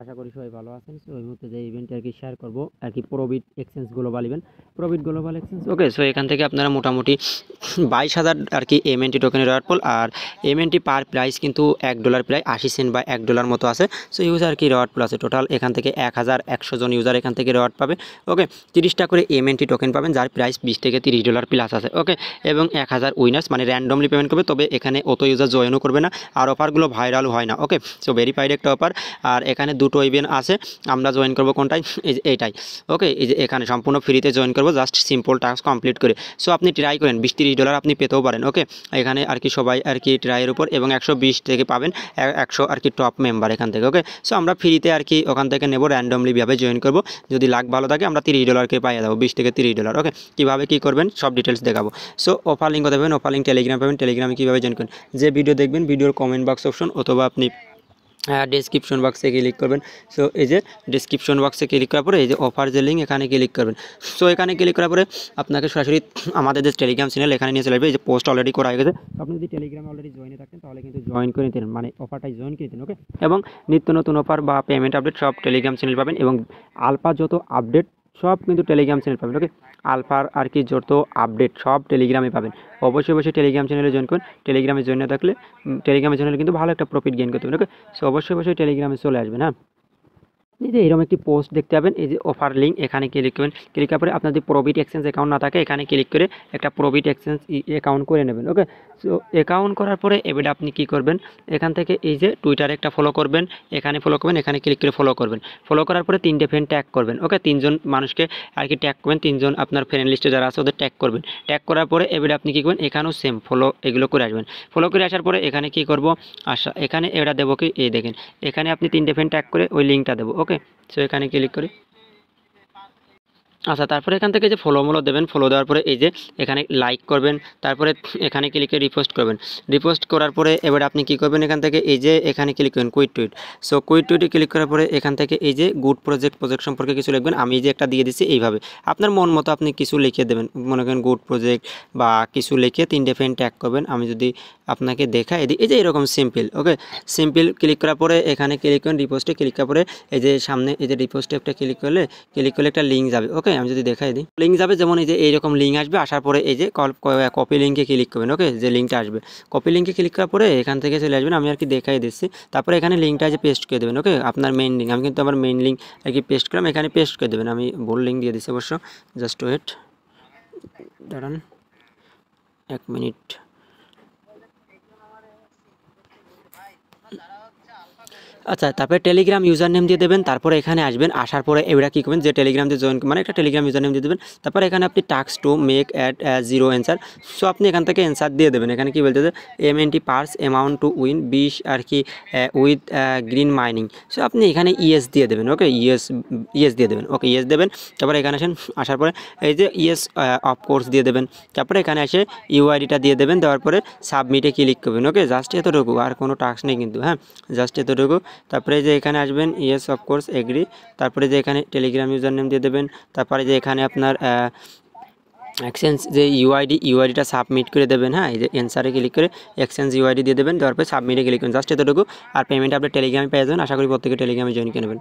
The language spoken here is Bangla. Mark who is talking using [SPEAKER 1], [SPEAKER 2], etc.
[SPEAKER 1] আশা করি সবাই ভালো আছেন। সো এই মুহূর্তে যে ইভেন্টটি আর কি শেয়ার করবো আর কি ProBit exchange global event, ProBit global exchange. Okay, so এখান থেকে আপনারা মোটামুটি 22,000 আর কি এমএনটি টোকেনের রিওয়ার্ড পুল, আর এমএনটি পার প্রাইস কিন্তু $1 প্রায় 80 সেন্ট বা $1 মতো আছে। সো ইউজার আর কি রিওয়ার্ড পুল আছে টোটাল এখান থেকে 1100 জন ইউজার এখান থেকে রিওয়ার্ড পাবে। ওকে, 30টা করে এমএনটি টোকেন পাবেন যার প্রাইস $20 থেকে $30 প্লাস আছে। ওকে, এবং 1000 উইনার্স মানে র্যান্ডমলি পেমেন্ট করবে, তবে এখানে অত ইউজার জয়েনও করবে না, আর অফারগুলো ভাইরাল হয় না। ওকে, সো ভেরিফাইড একটা অফার, আর এখানে দুটো ইভেন্ট আছে। আমরা জয়েন করবো কোনটাই, এই যে এইটাই। ওকে, এই যে এখানে সম্পূর্ণ ফ্রিতে জয়েন করবো, জাস্ট সিম্পল টাস্ক কমপ্লিট করে। সো আপনি ট্রাই করেন, $20-30 আপনি পেতেও পারেন। ওকে, এখানে আর কি সবাই আর কি ট্রাইয়ের উপর, এবং 120 থেকে পাবেন 100 আর কি টপ মেম্বার এখান থেকে। ওকে, সো আমরা ফ্রিতে আর কি ওখান থেকে নেবো, র্যান্ডমলিভাবে জয়েন করবো। যদি লাক ভালো থাকে আমরা $30 পাইয়ে দেবো, $20 থেকে $30। ওকে, কীভাবে কী করবেন সব ডিটেলস দেখাবো। সো অফার লিঙ্ক কোথায় পাবেন? অফার লিঙ্ক টেলিগ্রাম পাবেন। টেলিগ্রামে কীভাবে জয়েন করবেন, যে ভিডিও দেখবেন ভিডিওর কমেন্ট বক্স অপশন অথবা আপনি ডেসক্রিপশন বক্সে ক্লিক করবেন। সো এই যে ডেসক্রিপশন বক্সে ক্লিক করার পরে এই যে অফার যে লিঙ্ক, এখানে ক্লিক করবেন। সো এখানে ক্লিক করার পরে আপনাকে সরাসরি আমাদের যে টেলিগ্রাম চ্যানেল এখানে নিয়ে চলে আসবে। এই যে পোস্ট অলরেডি করা হয়ে গেছে, আপনি যদি টেলিগ্রামে অলরেডি জয়েনে থাকেন তাহলে কিন্তু জয়েন করে নিতেন, মানে অফারটাই জয়েন করে নিতেন। ওকে, এবং নিত্য নতুন অফার বা পেমেন্ট আপডেট সব টেলিগ্রাম চ্যানেল পাবেন, এবং আলফা যত আপডেট সব কিন্তু টেলিগ্রাম চ্যানেল পাবেন। ওকে, আলফার আর কি যত আপডেট সব টেলিগ্রামে পাবেন। অবশ্যই টেলিগ্রাম চ্যানেলে জয়েন করুন। টেলিগ্রামে জয়েন না থাকলে টেলিগ্রামের চ্যানেলে কিন্তু ভালো একটা প্রফিট গেইন করতে পারেন। ওকে, সো অবশ্যই টেলিগ্রামে চলে আসবেন। হ্যাঁ, এই যে এরকম একটি পোস্ট দেখতে পাবেন, এই যে অফার লিঙ্ক, এখানে ক্লিক করবেন। ক্লিক করার পরে আপনার যদি প্রবিট এক্সচেঞ্জ অ্যাকাউন্ট না থাকে এখানে ক্লিক করে একটা প্রবিট এক্সচেঞ্জ অ্যাকাউন্ট করে নেবেন। ওকে, সো অ্যাকাউন্ট করার পরে এবারে আপনি কি করবেন, এখান থেকে এই যে টুইটারে একটা ফলো করবেন, এখানে ফলো করবেন, এখানে ক্লিক করে ফলো করবেন। ফলো করার পরে 3টে ফ্রেন্ড ট্যাগ করবেন। ওকে, 3জন মানুষকে আর কি ট্যাগ করবেন, 3জন আপনার ফ্রেন্ড লিস্টে যারা আছে ওদের ট্যাগ করবেন। ট্যাগ করার পরে এবারে আপনি কী করবেন, এখানেও সেম ফলো এগুলো করে আসবেন। ফলো করে আসার পরে এখানে কি করব, এখানে এটা দেবো কি, এই দেখেন এখানে আপনি 3টে ফ্রেন্ড ট্যাগ করে ওই লিঙ্কটা দেবো। ওকে, সো এখানে ক্লিক করি। আচ্ছা, তারপরে এখান থেকে যে ফলো দেবেন, ফলো দেওয়ার পরে এই যে এখানে লাইক করবেন, তারপরে এখানে ক্লিকে রিপোস্ট করবেন। রিপোস্ট করার পরে এবার আপনি কি করবেন, এখান থেকে এই যে এখানে ক্লিক করবেন কুইট টুইট। সো কুইট টুইটে ক্লিক করার পরে এখান থেকে এই যে গুড প্রজেক্ট সম্পর্কে কিছু লিখবেন। আমি যে একটা দিয়ে দিচ্ছি এইভাবে আপনার মন মতো আপনি কিছু লিখে দেবেন, মনে করেন গুড প্রজেক্ট বা কিছু লিখে 3টে ফ্রেন্ড ট্যাগ করবেন। আমি যদি আপনাকে দেখাই দিই, এই যে এরকম সিম্পল। ওকে, সিম্পল ক্লিক করার পরে এখানে ক্লিক করেন, রিপোস্টে ক্লিক করার পরে এই যে সামনে এই যে রিপোস্টে একটা ক্লিক করলে একটা লিঙ্ক যাবে। ওকে, আমি যদি দেখাই দিই, লিঙ্ক যাবে যেমন এই যে এইরকম লিঙ্ক আসবে। আসার পরে এই যে কপি লিঙ্কে ক্লিক করবেন। ওকে, যে লিঙ্কটা আসবে কপি লিঙ্কে ক্লিক করার পরে এখান থেকে চলে আসবেন। আমি আর কি দেখাই দিচ্ছি, তারপরে এখানে লিঙ্কটা যে পেস্ট করে দেবেন। ওকে, আপনার মেইন লিঙ্ক, আমি কিন্তু আমার মেইন লিঙ্ক আর কি পেস্ট করলাম, এখানে পেস্ট করে দেবেন। আমি ভুল লিঙ্ক দিয়ে দিচ্ছি অবশ্য, জাস্ট ওয়েট, দাঁড়ান 1 মিনিট। আচ্ছা, তারপরে টেলিগ্রাম ইউজার নেম দিয়ে দেবেন। তারপরে এখানে আসবেন, আসার পরে এবার কী করবেন, যে টেলিগ্রাম দিয়ে জয়েন মানে একটা টেলিগ্রাম ইউজার নেম দিয়ে দেবেন। তারপরে এখানে আপনি task to make at 0 answer. So আপনি এখান থেকে অ্যান্সার দিয়ে দেবেন। এখানে কী বলতে MNT purse amount to win 20 আর কি উইথ গ্রিন মাইনিং। সো আপনি এখানে ইয়েস দিয়ে দেবেন। ওকে, ইয়েস দিয়ে দেবেন। ওকে, ইয়েস দেবেন। তারপরে এখানে আসেন, আসার পরে এই যে ইয়েস অফকোর্স দিয়ে দেবেন। তারপরে এখানে এসে ইউআইডিটা দিয়ে দেবেন। দেওয়ার পরে সাবমিটে ক্লিক করবেন। ওকে, জাস্ট এতটুকু, আর কোনো টাস্ক নেই কিন্তু। হ্যাঁ, জাস্ট এতটুকু। তারপরে যে এখানে আসবেন, ইয়েস অফকোর্স এগ্রি। তারপরে যে এখানে টেলিগ্রাম ইউজার নেম দিয়ে দেবেন। তারপরে যে এখানে আপনার এক্সচেঞ্জ যে ইউআইডিটা সাবমিট করে দেবেন। হ্যাঁ, এই যে অ্যান্সারে ক্লিক করে এক্সচেঞ্জ ইউআইডি দিয়ে দেবেন। দেওয়ার পরে সাবমিটে ক্লিক করুন, জাস্ট এতটুকু। আর পেমেন্ট আপনি টেলিগ্রামে পেয়ে যাবেন। আশা করি প্রত্যেকে টেলিগ্রামে জয়েন করে নেবেন।